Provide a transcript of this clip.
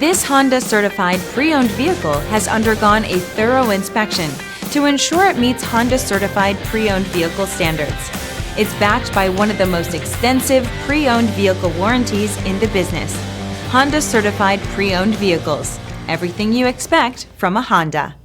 This Honda certified pre-owned vehicle has undergone a thorough inspection to ensure it meets Honda certified pre-owned vehicle standards. It's backed by one of the most extensive pre-owned vehicle warranties in the business. Honda certified pre-owned vehicles. Everything you expect from a Honda.